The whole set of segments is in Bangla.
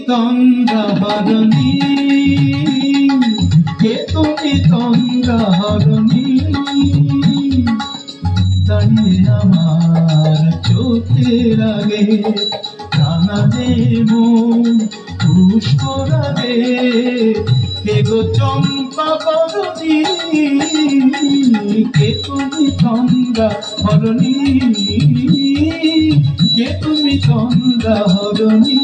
তন্দ্রাহরণী, কে তুমি তন্দ্রাহরণী, দাঁড়িয়ে আমার চোখের আগে রাঙানে মন পুষ্পরাগে, কে গো চম্পা বরণী, কে তুমি তন্দ্রাহরণী, কে তুমি তন্দ্রাহরণী।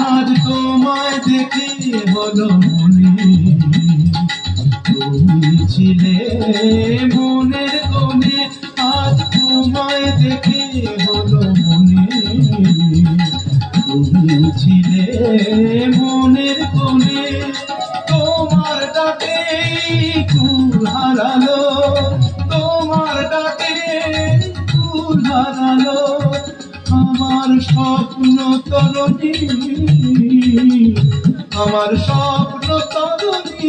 আজ তোমায় দেখে হলো মনে, তুমি ছিলে মনের কোণে, আজ তোমায় দেখে হলো মনে, তুমি ছিলে মনের কোণে, তোমার ডাকে কুল হারালো, তোমার ডাকে কুল হারালো আমার স্বপ্ন তরণী, আমার স্বপ্ন তরণী,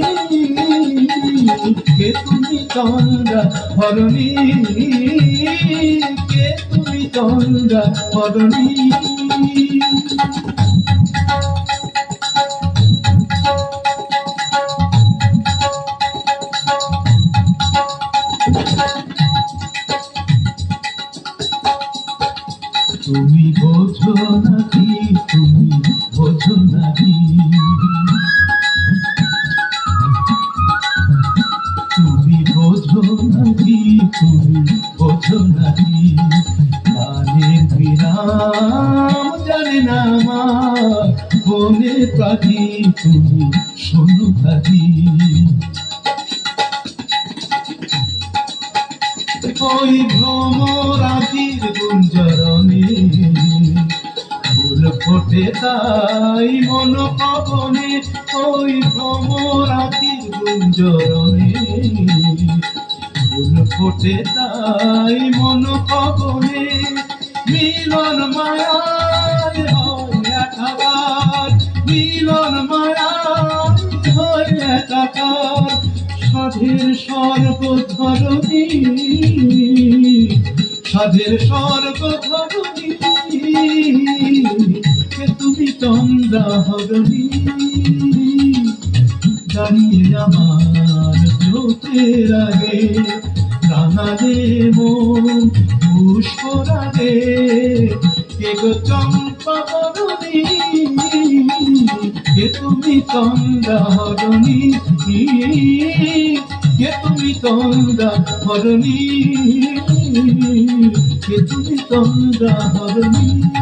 কে তুমি তন্দ্রাহরণী, কে তুমি তন্দ্রাহরণী। তুমি বোঝো নাকি, তুমি বোঝো নাকি, তুমি বোঝো নাকি, তুমি বোঝো নাকি, গানের বিরাম জানে না আমার বনে পাখি, তুমি শোনো পাখি। ওই ভ্রমরাতির গুঞ্জরণে ফুল ফোটে তাই মন পবনে, ওই ভ্রমরাতির গুঞ্জরণে ফুল ফোটে তাই মন পবনে, মিলন মায়ায় হয় একাকার, মিলন মায়ায় হয় একাকার, সাধের সর্বধরণী, সাধের সর্বধরণী, কে তুমি তন্দ্রাহরণী, দাঁড়িয়ে আমার চোখের আগে রাঙানে মন পুষ্পরাগে, কে গো চম্পা বরণী, কে তুমি তন্দ্রাহরণী, কে তুমি তন্দ্রাহরণী, কে তুমি তন্দ্রাহরণী।